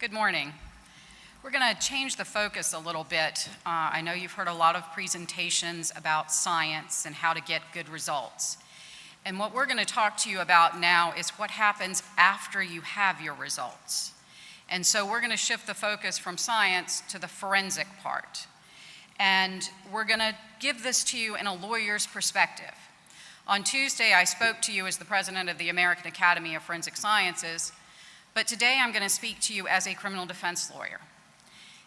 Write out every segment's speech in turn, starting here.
Good morning. We're going to change the focus a little bit. I know you've heard a lot of presentations about science and how to get good results. And what we're going to talk to you about now is what happens after you have your results. And so we're going to shift the focus from science to the forensic part. And we're going to give this to you in a lawyer's perspective. On Tuesday, I spoke to you as the president of the American Academy of Forensic Sciences, but today I'm going to speak to you as a criminal defense lawyer.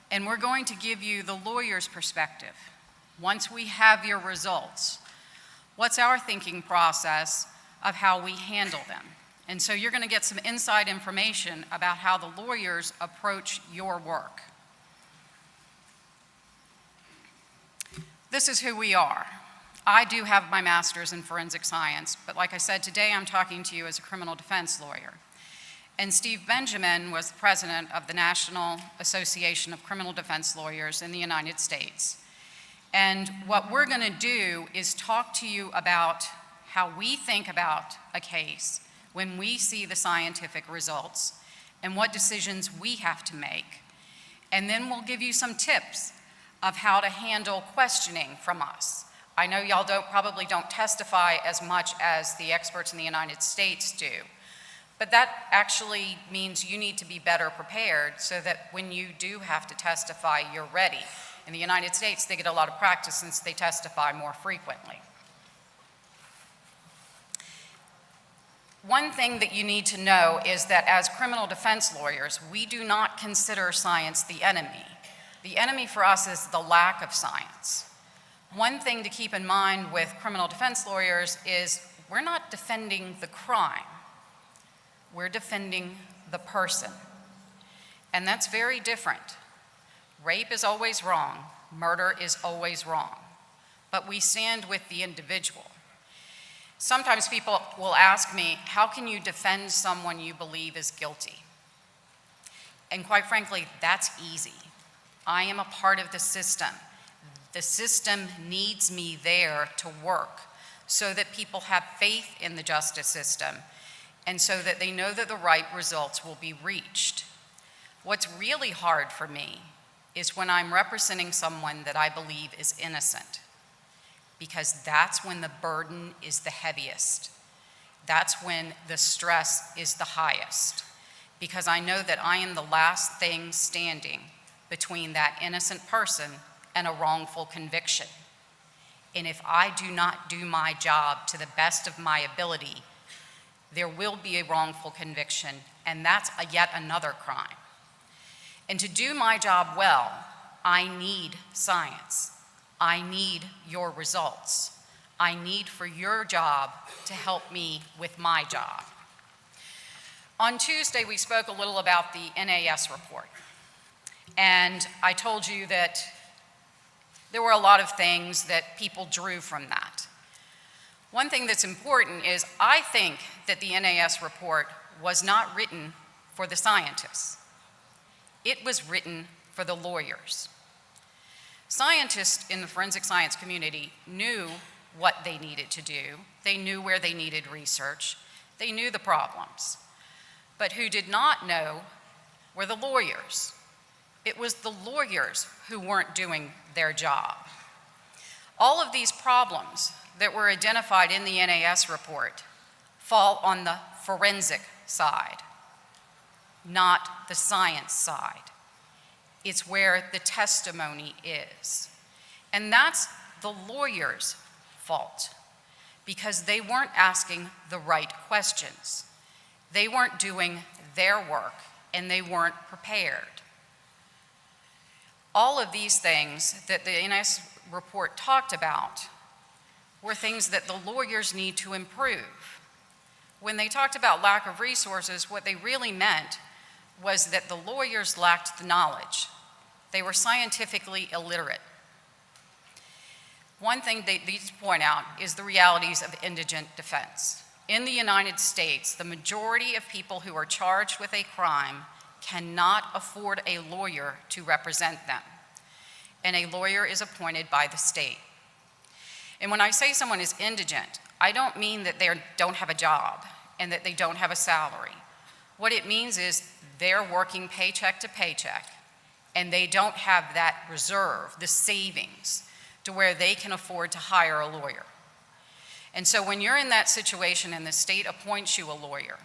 And we're going to give you the lawyer's perspective. Once we have your results, what's our thinking process of how we handle them? And so you're going to get some inside information about how the lawyers approach your work. This is who we are. I do have my master's in forensic science, but like I said, today I'm talking to you as a criminal defense lawyer. And Steve Benjamin was the president of the National Association of Criminal Defense Lawyers in the United States. And what we're going to do is talk to you about how we think about a case when we see the scientific results and what decisions we have to make. And then we'll give you some tips of how to handle questioning from us. I know y'all probably don't testify as much as the experts in the United States do. But that actually means you need to be better prepared so that when you do have to testify, you're ready. In the United States, they get a lot of practice since they testify more frequently. One thing that you need to know is that as criminal defense lawyers, we do not consider science the enemy. The enemy for us is the lack of science. One thing to keep in mind with criminal defense lawyers is we're not defending the crime. We're defending the person. And that's very different. Rape is always wrong. Murder is always wrong. But we stand with the individual. Sometimes people will ask me, how can you defend someone you believe is guilty? And quite frankly, that's easy. I am a part of the system. The system needs me there to work so that people have faith in the justice system and so that they know that the right results will be reached. What's really hard for me is when I'm representing someone that I believe is innocent, because that's when the burden is the heaviest. That's when the stress is the highest, because I know that I am the last thing standing between that innocent person and a wrongful conviction. And if I do not do my job to the best of my ability, there will be a wrongful conviction, and that's yet another crime. And to do my job well, I need science. I need your results. I need for your job to help me with my job. On Tuesday, we spoke a little about the NAS report. And I told you that there were a lot of things that people drew from that. One thing that's important is I think that the NAS report was not written for the scientists. It was written for the lawyers. Scientists in the forensic science community knew what they needed to do. They knew where they needed research. They knew the problems. But who did not know were the lawyers. It was the lawyers who weren't doing their job. All of these problems that were identified in the NAS report fall on the forensic side, not the science side. It's where the testimony is. And that's the lawyer's fault, because they weren't asking the right questions. They weren't doing their work, and they weren't prepared. All of these things that the NAS report talked about were things that the lawyers need to improve. When they talked about lack of resources, what they really meant was that the lawyers lacked the knowledge. They were scientifically illiterate. One thing they need to point out is the realities of indigent defense. In the United States, the majority of people who are charged with a crime cannot afford a lawyer to represent them, and a lawyer is appointed by the state. And when I say someone is indigent, I don't mean that they don't have a job and that they don't have a salary. What it means is they're working paycheck to paycheck, and they don't have that reserve, the savings, to where they can afford to hire a lawyer. And so when you're in that situation and the state appoints you a lawyer,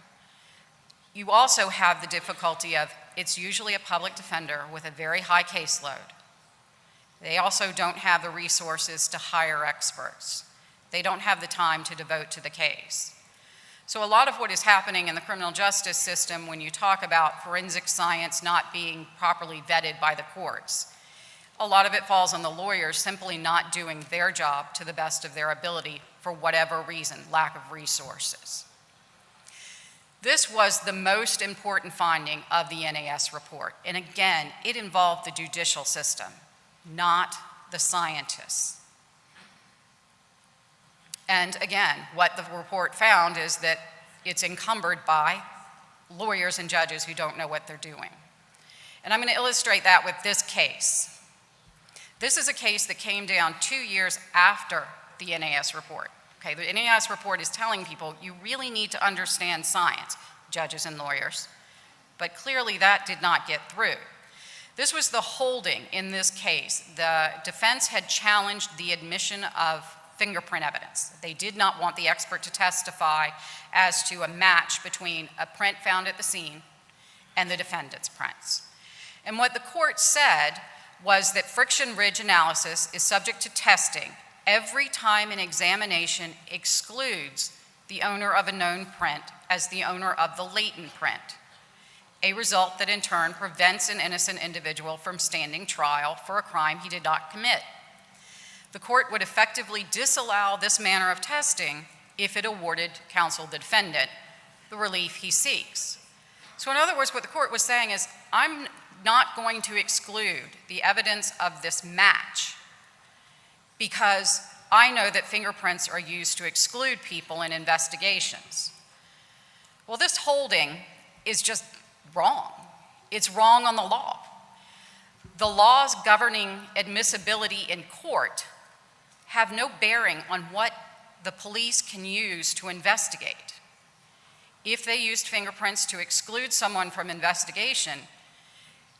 you also have the difficulty of it's usually a public defender with a very high caseload. They also don't have the resources to hire experts. They don't have the time to devote to the case. So a lot of what is happening in the criminal justice system when you talk about forensic science not being properly vetted by the courts, a lot of it falls on the lawyers simply not doing their job to the best of their ability for whatever reason, lack of resources. This was the most important finding of the NAS report. And again, it involved the judicial system, not the scientists. And again, what the report found is that it's encumbered by lawyers and judges who don't know what they're doing. And I'm going to illustrate that with this case. This is a case that came down 2 years after the NAS report. Okay, the NAS report is telling people you really need to understand science, judges and lawyers, but clearly that did not get through. This was the holding in this case. The defense had challenged the admission of fingerprint evidence. They did not want the expert to testify as to a match between a print found at the scene and the defendant's prints. And what the court said was that friction ridge analysis is subject to testing every time an examination excludes the owner of a known print as the owner of the latent print, a result that in turn prevents an innocent individual from standing trial for a crime he did not commit. The court would effectively disallow this manner of testing if it awarded counsel the defendant the relief he seeks. So in other words, what the court was saying is, I'm not going to exclude the evidence of this match because I know that fingerprints are used to exclude people in investigations. Well, this holding is just wrong. It's wrong on the law. The laws governing admissibility in court have no bearing on what the police can use to investigate. If they used fingerprints to exclude someone from investigation,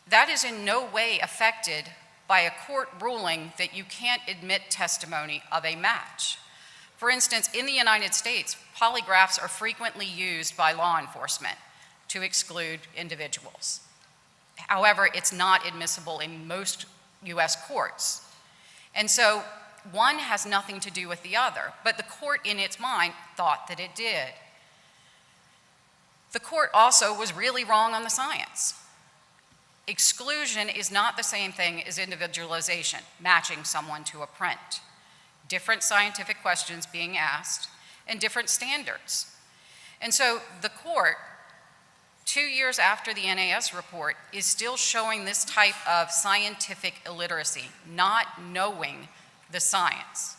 that is in no way affected by a court ruling that you can't admit testimony of a match. For instance, in the United States, polygraphs are frequently used by law enforcement to exclude individuals. However, it's not admissible in most US courts. And so one has nothing to do with the other, but the court in its mind thought that it did. The court also was really wrong on the science. Exclusion is not the same thing as individualization, matching someone to a print. Different scientific questions being asked and different standards. And so the court, 2 years after the NAS report, is still showing this type of scientific illiteracy, not knowing the science.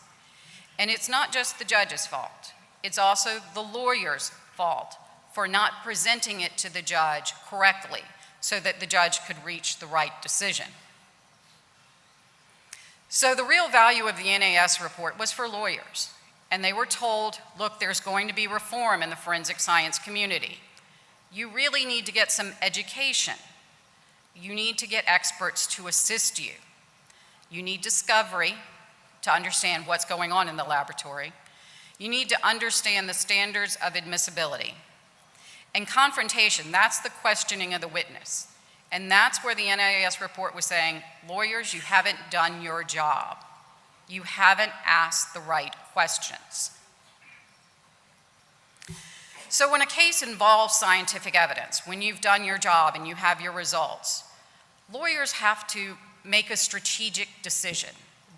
And it's not just the judge's fault. It's also the lawyer's fault for not presenting it to the judge correctly so that the judge could reach the right decision. So the real value of the NAS report was for lawyers. And they were told, look, there's going to be reform in the forensic science community. You really need to get some education. You need to get experts to assist you. You need discovery to understand what's going on in the laboratory. You need to understand the standards of admissibility. And confrontation, that's the questioning of the witness. And that's where the NAS report was saying, lawyers, you haven't done your job. You haven't asked the right questions. So when a case involves scientific evidence, when you've done your job and you have your results, lawyers have to make a strategic decision.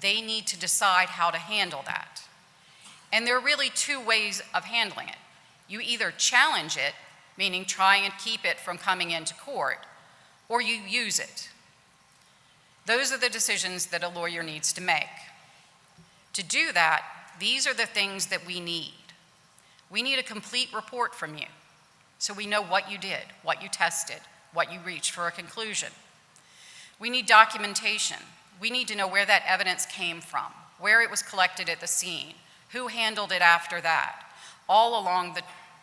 They need to decide how to handle that. And there are really two ways of handling it. You either challenge it, meaning try and keep it from coming into court, or you use it. Those are the decisions that a lawyer needs to make. To do that, these are the things that we need. We need a complete report from you, so we know what you did, what you tested, what you reached for a conclusion. We need documentation. We need to know where that evidence came from, where it was collected at the scene, who handled it after that, all along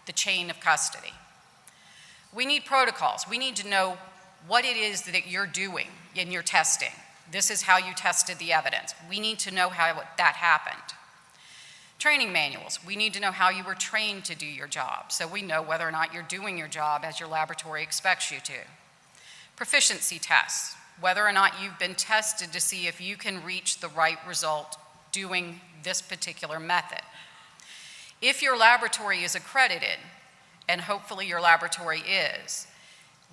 the chain of custody. We need protocols. We need to know what it is that you're doing in your testing. This is how you tested the evidence. We need to know how that happened. Training manuals. We need to know how you were trained to do your job, so we know whether or not you're doing your job as your laboratory expects you to. Proficiency tests. Whether or not you've been tested to see if you can reach the right result doing this particular method. If your laboratory is accredited, and hopefully your laboratory is,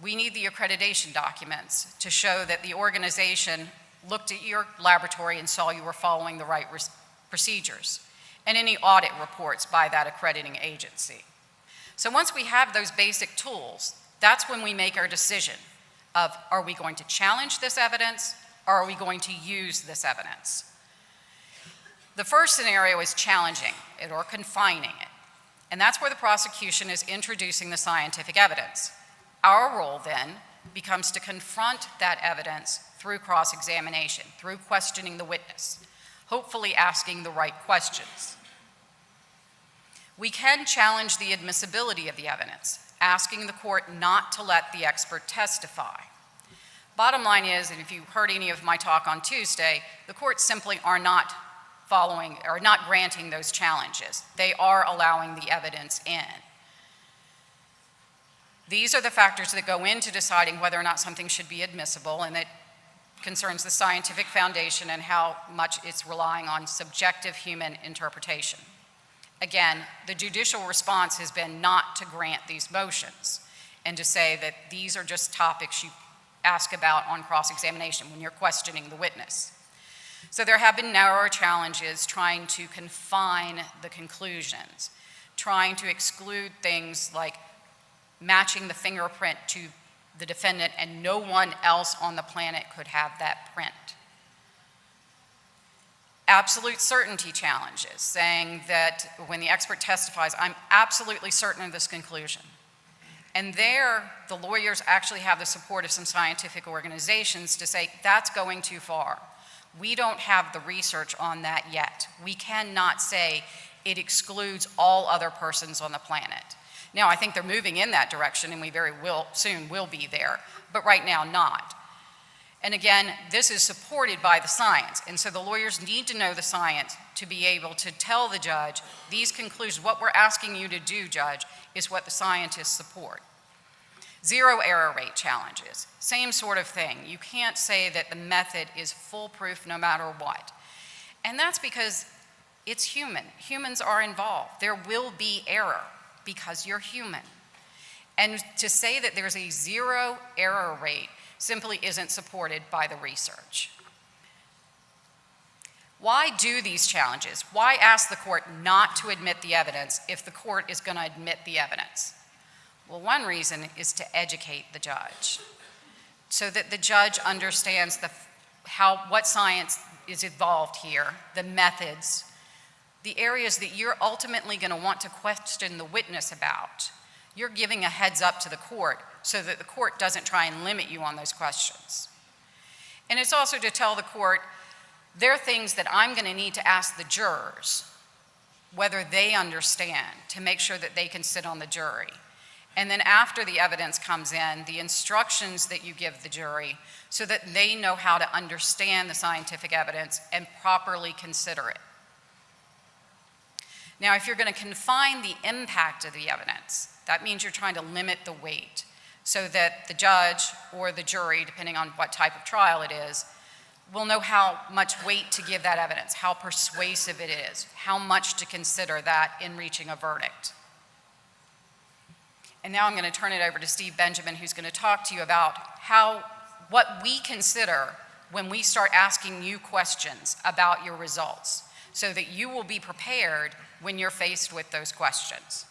we need the accreditation documents to show that the organization looked at your laboratory and saw you were following the right procedures, and any audit reports by that accrediting agency. So once we have those basic tools, that's when we make our decision of, are we going to challenge this evidence, or are we going to use this evidence? The first scenario is challenging it or confining it, and that's where the prosecution is introducing the scientific evidence. Our role then becomes to confront that evidence through cross-examination, through questioning the witness, hopefully asking the right questions. We can challenge the admissibility of the evidence, asking the court not to let the expert testify. Bottom line is, and if you heard any of my talk on Tuesday, the courts simply are not following or not granting those challenges. They are allowing the evidence in. These are the factors that go into deciding whether or not something should be admissible, and it concerns the scientific foundation and how much it's relying on subjective human interpretation. Again, the judicial response has been not to grant these motions and to say that these are just topics you ask about on cross-examination when you're questioning the witness. So there have been narrower challenges trying to confine the conclusions, trying to exclude things like matching the fingerprint to the defendant and no one else on the planet could have that print. Absolute certainty challenges, saying that when the expert testifies, I'm absolutely certain of this conclusion. And there, the lawyers actually have the support of some scientific organizations to say, that's going too far. We don't have the research on that yet. We cannot say it excludes all other persons on the planet. Now, I think they're moving in that direction, and we very soon will be there, but right now not. And again, this is supported by the science, and so the lawyers need to know the science to be able to tell the judge, these conclusions, what we're asking you to do, judge, is what the scientists support. Zero error rate challenges, same sort of thing. You can't say that the method is foolproof no matter what. And that's because it's human. Humans are involved. There will be error because you're human. And to say that there's a zero error rate simply isn't supported by the research. Why do these challenges? Why ask the court not to admit the evidence if the court is going to admit the evidence? Well, one reason is to educate the judge so that the judge understands what science is involved here, the methods, the areas that you're ultimately going to want to question the witness about. You're giving a heads up to the court so that the court doesn't try and limit you on those questions. And it's also to tell the court, there are things that I'm going to need to ask the jurors, whether they understand, to make sure that they can sit on the jury. And then after the evidence comes in, the instructions that you give the jury so that they know how to understand the scientific evidence and properly consider it. Now, if you're going to confine the impact of the evidence, that means you're trying to limit the weight so that the judge or the jury, depending on what type of trial it is, will know how much weight to give that evidence, how persuasive it is, how much to consider that in reaching a verdict. And now I'm going to turn it over to Steve Benjamin, who's going to talk to you about what we consider when we start asking you questions about your results, so that you will be prepared when you're faced with those questions.